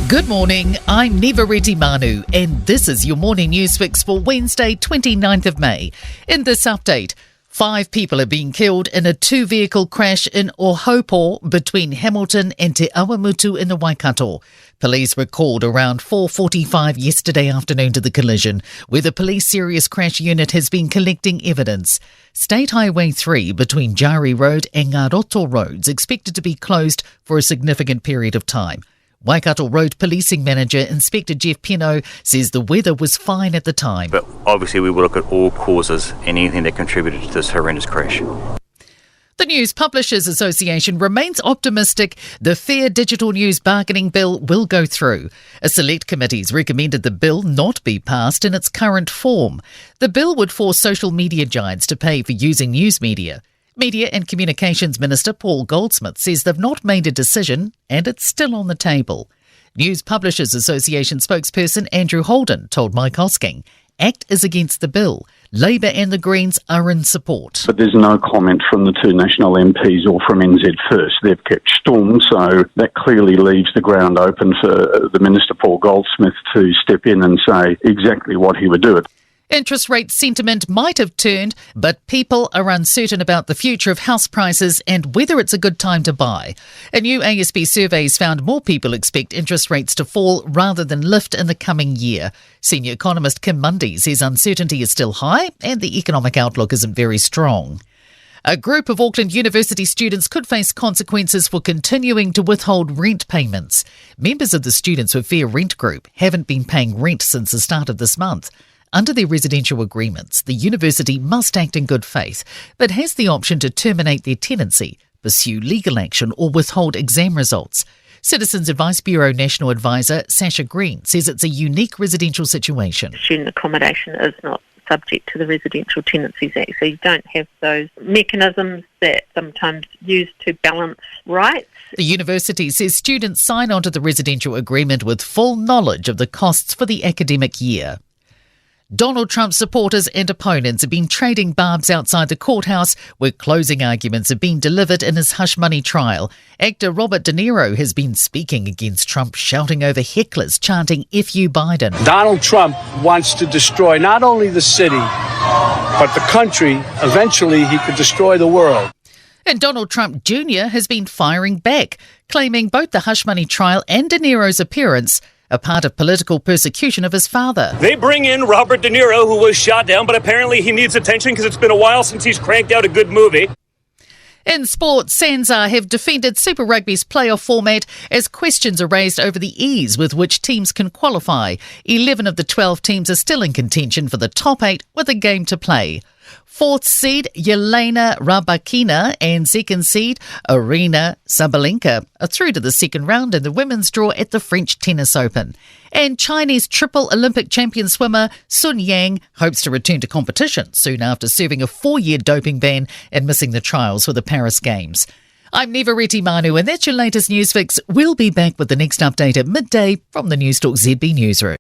Good morning, I'm Nivareti Manu, and this is your morning news fix for Wednesday, 29th of May. In this update, 5 people have been killed in a 2-vehicle crash in Ohopo between Hamilton and Te Awamutu in the Waikato. Police were called around 4:45 yesterday afternoon to the collision, where the police serious crash unit has been collecting evidence. State Highway 3 between Jari Road and Ngaroto Roads expected to be closed for a significant period of time. Waikato Road Policing Manager Inspector Jeff Pino says the weather was fine at the time. But obviously we will look at all causes and anything that contributed to this horrendous crash. The News Publishers Association remains optimistic the Fair Digital News Bargaining Bill will go through. A select committee's recommended the bill not be passed in its current form. The bill would force social media giants to pay for using news media. Media and Communications Minister Paul Goldsmith says they've not made a decision and it's still on the table. News Publishers Association spokesperson Andrew Holden told Mike Hosking ACT is against the bill. Labor and the Greens are in support. But there's no comment from the 2 national MPs or from NZ First. They've kept storm, so that clearly leaves the ground open for the Minister Paul Goldsmith to step in and say exactly what he would do. Interest rate sentiment might have turned, but people are uncertain about the future of house prices and whether it's a good time to buy. A new ASB survey has found more people expect interest rates to fall rather than lift in the coming year. Senior economist Kim Mundy says uncertainty is still high and the economic outlook isn't very strong. A group of Auckland University students could face consequences for continuing to withhold rent payments. Members of the Students for Fair Rent group haven't been paying rent since the start of this month. Under their residential agreements, the university must act in good faith, but has the option to terminate their tenancy, pursue legal action or withhold exam results. Citizens Advice Bureau National Advisor Sasha Green says it's a unique residential situation. Student accommodation is not subject to the Residential Tenancies Act, so you don't have those mechanisms that sometimes used to balance rights. The university says students sign onto the residential agreement with full knowledge of the costs for the academic year. Donald Trump supporters and opponents have been trading barbs outside the courthouse where closing arguments have been delivered in his hush money trial. Actor Robert De Niro has been speaking against Trump, shouting over hecklers chanting "F you Biden." Donald Trump wants to destroy not only the city, but the country. Eventually, he could destroy the world. And Donald Trump Jr. has been firing back, claiming both the hush money trial and De Niro's appearance a part of political persecution of his father. They bring in Robert De Niro, who was shot down, but apparently he needs attention because it's been a while since he's cranked out a good movie. In sport, Sanzar have defended Super Rugby's playoff format as questions are raised over the ease with which teams can qualify. 11 of the 12 teams are still in contention for the top 8 with a game to play. 4th seed Yelena Rybakina and 2nd seed Arina Sabalenka are through to the second round in the women's draw at the French Tennis Open. And Chinese triple Olympic champion swimmer Sun Yang hopes to return to competition soon after serving a 4-year doping ban and missing the trials for the Paris Games. I'm Nivareti Manu and that's your latest news fix. We'll be back with the next update at midday from the Newstalk ZB newsroom.